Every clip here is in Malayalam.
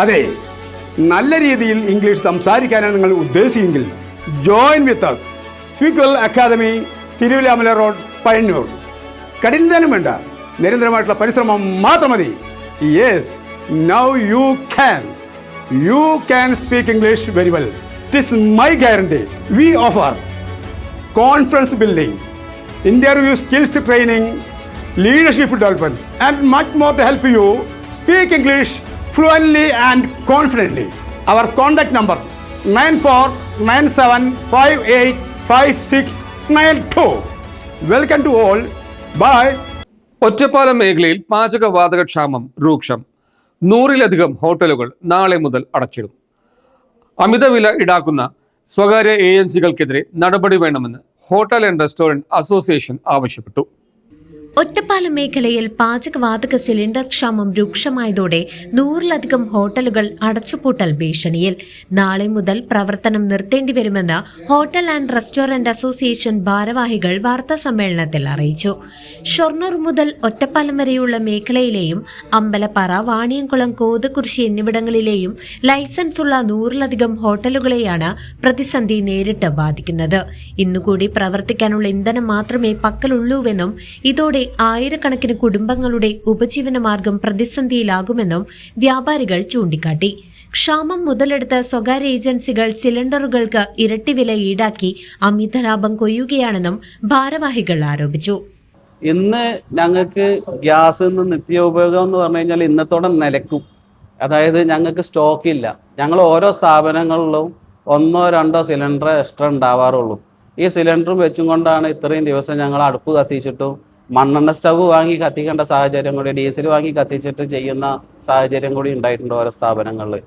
അതെ, നല്ല രീതിയിൽ ഇംഗ്ലീഷ് സംസാരിക്കാനാണ് നിങ്ങൾ ഉദ്ദേശിച്ചെങ്കിൽ join with us. Speaker academy, Thiruvilwamala road, Payyanur. കഠിനം വേണ്ട, നിരന്തരമായിട്ടുള്ള പരിശ്രമം മാത്രം മതി. Yes, now you can speak English very well. It is my guarantee. We offer confidence building, interview skills training, leadership development, and much more to help you speak English fluently and confidently. Our contact number 9497585692. Welcome to all. Bye. Ottapalam മേഖലയിൽ പാചകവാതകക്ഷാമം രൂക്ഷം. 100-ലധികം ഹോട്ടലുകൾ നാളെ മുതൽ അടച്ചിടും. അമിതവില ഈടാക്കുന്ന സ്വകാര്യ ഏജൻസികൾക്കെതിരെ നടപടി വേണമെന്ന് ഹോട്ടൽ ആൻഡ് റെസ്റ്റോറന്റ് അസോസിയേഷൻ ആവശ്യപ്പെട്ടു. ഒറ്റപ്പാലം മേഖലയിൽ പാചകവാതക സിലിണ്ടർ ക്ഷാമം രൂക്ഷമായതോടെ 100-ലധികം ഹോട്ടലുകൾ അടച്ചുപൂട്ടൽ ഭീഷണിയിൽ. നാളെ മുതൽ പ്രവർത്തനം നിർത്തേണ്ടി വരുമെന്ന് ഹോട്ടൽ ആൻഡ് റെസ്റ്റോറന്റ് അസോസിയേഷൻ ഭാരവാഹികൾ വാർത്താസമ്മേളനത്തിൽ അറിയിച്ചു. ഷൊർണൂർ മുതൽ ഒറ്റപ്പാലം വരെയുള്ള മേഖലയിലെയും അമ്പലപ്പാറ, വാണിയംകുളം, കോതകുരിശി എന്നിവിടങ്ങളിലെയും ലൈസൻസ് ഉള്ള 100-ലധികം ഹോട്ടലുകളെയാണ് പ്രതിസന്ധി നേരിട്ട് ബാധിക്കുന്നത്. ഇന്നുകൂടി പ്രവർത്തിക്കാനുള്ള ഇന്ധനം മാത്രമേ പക്കലുള്ളൂവെന്നും ഇതോടെ ആയിരക്കണക്കിന് കുടുംബങ്ങളുടെ ഉപജീവനമാർഗം പ്രതിസന്ധിയിലാകുമെന്നും വ്യാപാരികൾ ചൂണ്ടിക്കാട്ടി. ക്ഷാമം മുതലെടുത്ത് സ്വകാര്യ ഏജൻസികൾ സിലിണ്ടറുകൾക്ക് ഇരട്ടി വില ഈടാക്കി അമിത ലാഭം കൊയ്യുകയാണെന്നും ഭാരവാഹികൾ ആരോപിച്ചു. ഇന്ന് ഞങ്ങൾക്ക് ഗ്യാസ് നിത്യോപയോഗം എന്ന് പറഞ്ഞു കഴിഞ്ഞാൽ ഇന്നത്തോടെ നിലക്കും. അതായത് ഞങ്ങൾക്ക് സ്റ്റോക്കില്ല. ഞങ്ങൾ ഓരോ സ്ഥാപനങ്ങളിലും 1-2 സിലിണ്ടർ എക്സ്ട്രാ ഉണ്ടാവാറുള്ളൂ. ഈ സിലിണ്ടറും വെച്ചും കൊണ്ടാണ് ഇത്രയും ദിവസം ഞങ്ങൾ അടുപ്പ് കത്തിച്ചിട്ടും മണ്ണെണ്ണ സ്റ്റവ് വാങ്ങി കത്തിക്കേണ്ട സാഹചര്യം കൂടി, ഡീസൽ വാങ്ങി കത്തിച്ചിട്ട് ചെയ്യുന്ന സാഹചര്യം കൂടി ഉണ്ടായിട്ടുണ്ട് ഓരോ സ്ഥാപനങ്ങളിൽ.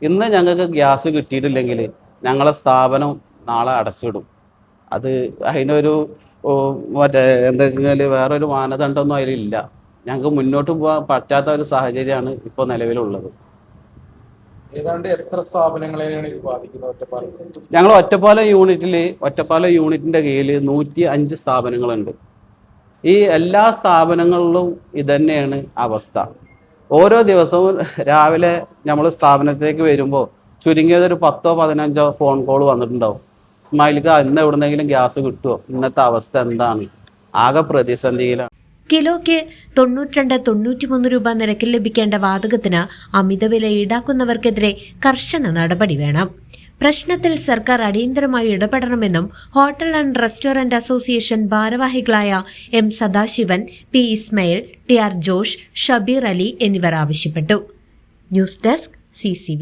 ഇന്ന് ഞങ്ങൾക്ക് ഗ്യാസ് കിട്ടിയിട്ടില്ലെങ്കിൽ ഞങ്ങളെ സ്ഥാപനം നാളെ അടച്ചിടും. അതിനൊരു എന്താ വെച്ച് കഴിഞ്ഞാൽ വേറൊരു മാനദണ്ഡമൊന്നും അതിലില്ല. ഞങ്ങൾക്ക് മുന്നോട്ട് പോകാൻ പറ്റാത്ത ഒരു സാഹചര്യമാണ് ഇപ്പോൾ നിലവിലുള്ളത്. ഏതാണ്ട് എത്ര സ്ഥാപനങ്ങളെയാണ് ഇത് ബാധിക്കുന്നത് ഒറ്റപ്പാലം? ഞങ്ങൾ ഒറ്റപ്പാലം യൂണിറ്റിൻ്റെ കീഴിൽ 105 സ്ഥാപനങ്ങളുണ്ട്. ഈ എല്ലാ സ്ഥാപനങ്ങളിലും ഇതന്നെയാണ് അവസ്ഥ. ഓരോ ദിവസവും രാവിലെ നമ്മൾ സ്ഥാപനത്തിലേക്ക് വരുമ്പോൾ ചുരുങ്ങിയതൊരു 10-15 ഫോൺ കോൾ വന്നിട്ടുണ്ടാവും. ഇസ്മായിൽക്ക് ഇന്ന് എവിടുന്നെങ്കിലും ഗ്യാസ് കിട്ടുമോ? ഇന്നത്തെ അവസ്ഥ എന്താണ്? ആകെ പ്രതിസന്ധിയിലാണ്. കിലോയ്ക്ക് 92-93 രൂപ നിരക്കിൽ ലഭിക്കേണ്ട വാതകത്തിന് അമിതവില ഈടാക്കുന്നവർക്കെതിരെ കർശന നടപടി വേണം. പ്രശ്നത്തിൽ സർക്കാർ അടിയന്തരമായി ഇടപെടണമെന്നും ഹോട്ടൽ ആൻഡ് റെസ്റ്റോറന്റ് അസോസിയേഷൻ ഭാരവാഹികളായ M Sadasivan, P Ismail, T R Josh, Shabeer Ali എന്നിവർ ആവശ്യപ്പെട്ടു. News desk CCV.